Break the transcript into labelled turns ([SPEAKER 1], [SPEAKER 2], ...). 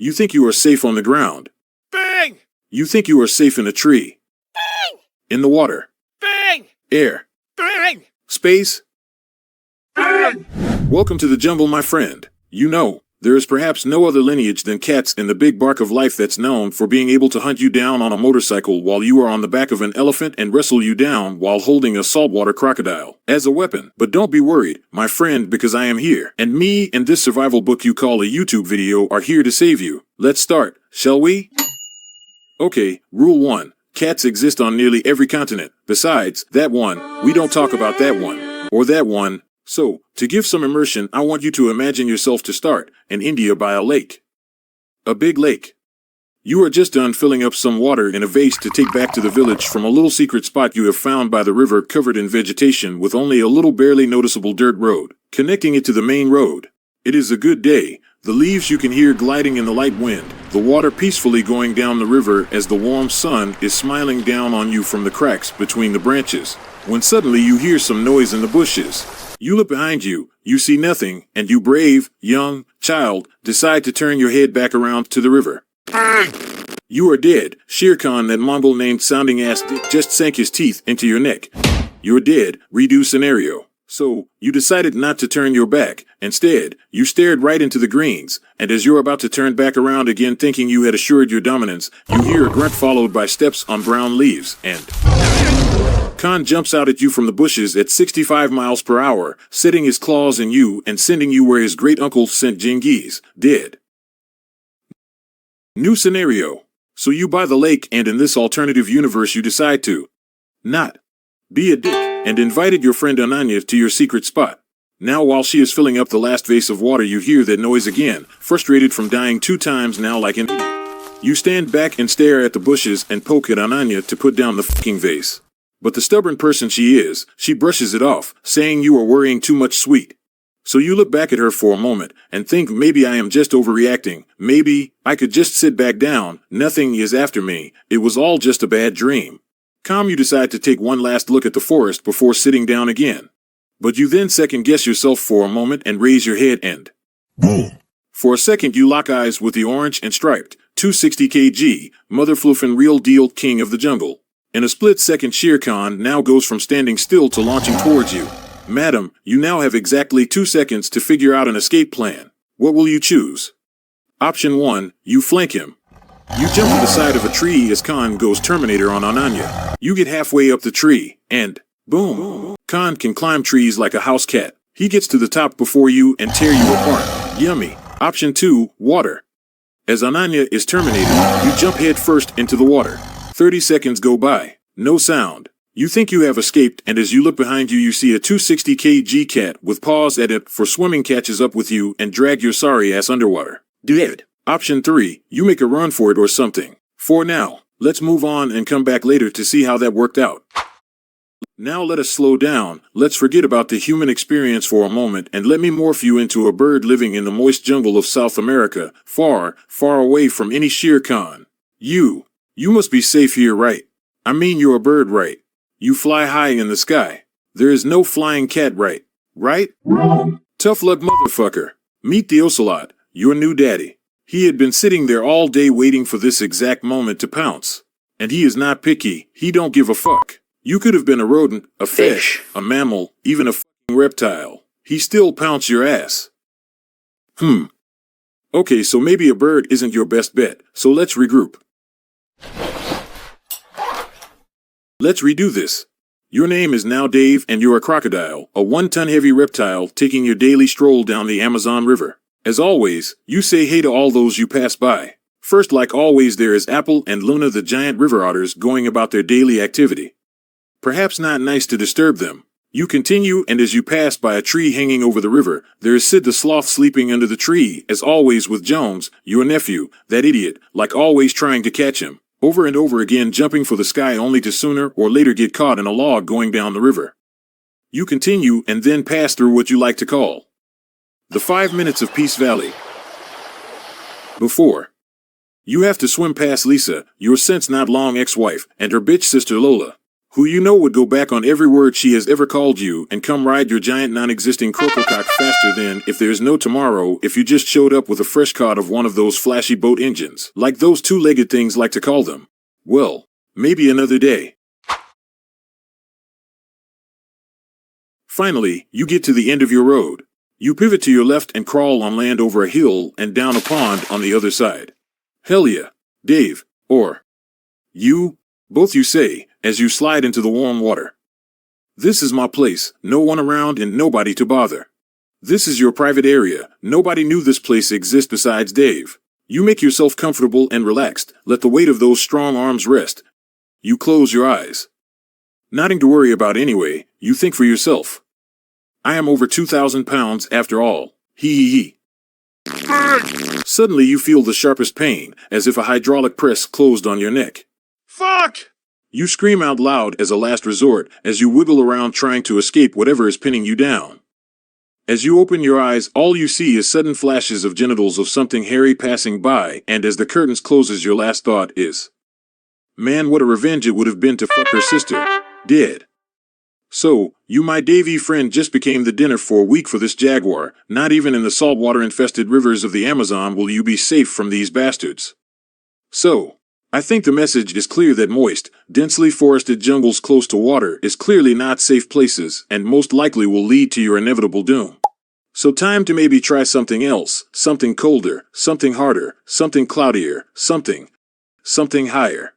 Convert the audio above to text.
[SPEAKER 1] You think you are safe on the ground.
[SPEAKER 2] Bang!
[SPEAKER 1] You think you are safe in a tree.
[SPEAKER 2] Bang!
[SPEAKER 1] In the water.
[SPEAKER 2] Bang!
[SPEAKER 1] Air.
[SPEAKER 2] Bang!
[SPEAKER 1] Space.
[SPEAKER 2] Bang!
[SPEAKER 1] Welcome to the jungle, my friend. You know, there is perhaps no other lineage than cats in the big bark of life that's known for being able to hunt you down on a motorcycle while you are on the back of an elephant and wrestle you down while holding a saltwater crocodile as a weapon. But don't be worried, my friend, because I am here, and me and this survival book you call a YouTube video are here to save you. Let's start, shall we? Okay, rule 1. Cats exist on nearly every continent. Besides, that one, we don't talk about that one. Or that one. So, to give some immersion, I want you to imagine yourself to start in India by a lake. A big lake. You are just done filling up some water in a vase to take back to the village from a little secret spot you have found by the river covered in vegetation with only a little barely noticeable dirt road, connecting it to the main road. It is a good day. The leaves you can hear gliding in the light wind, the water peacefully going down the river as the warm sun is smiling down on you from the cracks between the branches, when suddenly you hear some noise in the bushes. You look behind you, you see nothing, and you brave, young, child, decide to turn your head back around to the river. You are dead. Shere Khan, that Mongol named sounding ass dick, just sank his teeth into your neck. You're dead. Redo scenario. So, you decided not to turn your back. Instead, you stared right into the greens, and as you're about to turn back around again thinking you had assured your dominance, you hear a grunt followed by steps on brown leaves, and Khan jumps out at you from the bushes at 65 miles per hour, setting his claws in you and sending you where his great-uncle sent Genghis, dead. New scenario. So you buy the lake, and in this alternative universe you decide to not be a dick, and invited your friend Ananya to your secret spot. Now while she is filling up the last vase of water you hear that noise again, frustrated from dying 2 times now like an idiot. You stand back and stare at the bushes and poke at Ananya to put down the fucking vase. But the stubborn person she is, she brushes it off, saying you are worrying too much, sweet. So you look back at her for a moment and think maybe I am just overreacting, maybe I could just sit back down, nothing is after me, it was all just a bad dream. Calm, you decide to take one last look at the forest before sitting down again. But you then second guess yourself for a moment and raise your head and boom. For a second you lock eyes with the orange and striped, 260 kg, motherfluffin' real deal king of the jungle. In a split second Shere Khan now goes from standing still to launching towards you. Madam, you now have exactly 2 seconds to figure out an escape plan. What will you choose? Option 1, you flank him. You jump to the side of a tree as Khan goes Terminator on Ananya. You get halfway up the tree, and boom. Khan can climb trees like a house cat. He gets to the top before you and tear you apart. Yummy. Option 2, water. As Ananya is terminated, you jump head first into the water. 30 seconds go by. No sound. You think you have escaped, and as you look behind you you see a 260 kg cat with paws at it for swimming catches up with you and drag your sorry ass underwater. Dead. Option 3, you make a run for it or something. For now, let's move on and come back later to see how that worked out. Now let us slow down, let's forget about the human experience for a moment and let me morph you into a bird living in the moist jungle of South America, far, far away from any Shere Khan. You must be safe here, right? I mean you're a bird, right? You fly high in the sky. There is no flying cat, right? Right? Wrong. Tough luck, motherfucker. Meet the ocelot, your new daddy. He had been sitting there all day waiting for this exact moment to pounce. And he is not picky, he don't give a fuck. You could have been a rodent, a fish, a mammal, even a fucking reptile. He still pounce your ass. Okay, so maybe a bird isn't your best bet, so let's regroup. Let's redo this. Your name is now Dave and you're a crocodile, a 1-ton heavy reptile taking your daily stroll down the Amazon River. As always, you say hey to all those you pass by. First, like always, there is Apple and Luna, the giant river otters, going about their daily activity. Perhaps not nice to disturb them. You continue, and as you pass by a tree hanging over the river, there is Sid the sloth sleeping under the tree, as always with Jones, your nephew, that idiot, like always trying to catch him. Over and over again jumping for the sky only to sooner or later get caught in a log going down the river. You continue and then pass through what you like to call the 5 minutes of Peace Valley. Before you have to swim past Lisa, your since not long ex-wife, and her bitch sister Lola. who you know would go back on every word she has ever called you and come ride your giant non-existing crococock faster than, if there's no tomorrow, if you just showed up with a fresh cod of one of those flashy boat engines, like those two-legged things like to call them. Well, maybe another day. Finally, you get to the end of your road. You pivot to your left and crawl on land over a hill and down a pond on the other side. Hell yeah, Dave, or you, both you say, as you slide into the warm water. This is my place, no one around and nobody to bother. This is your private area, nobody knew this place exists besides Dave. You make yourself comfortable and relaxed, let the weight of those strong arms rest. You close your eyes. Nothing to worry about anyway, you think for yourself. I am over 2,000 pounds after all. Hee. Suddenly you feel the sharpest pain, as if a hydraulic press closed on your neck.
[SPEAKER 2] Fuck!
[SPEAKER 1] You scream out loud as a last resort, as you wiggle around trying to escape whatever is pinning you down. As you open your eyes, all you see is sudden flashes of genitals of something hairy passing by, and as the curtains closes, your last thought is, man, what a revenge it would have been to fuck her sister, dead. So, you my Davy friend just became the dinner for a week for this jaguar. Not even in the saltwater-infested rivers of the Amazon will you be safe from these bastards. So, I think the message is clear that moist, densely forested jungles close to water is clearly not safe places and most likely will lead to your inevitable doom. So time to maybe try something else, something colder, something harder, something cloudier, something higher.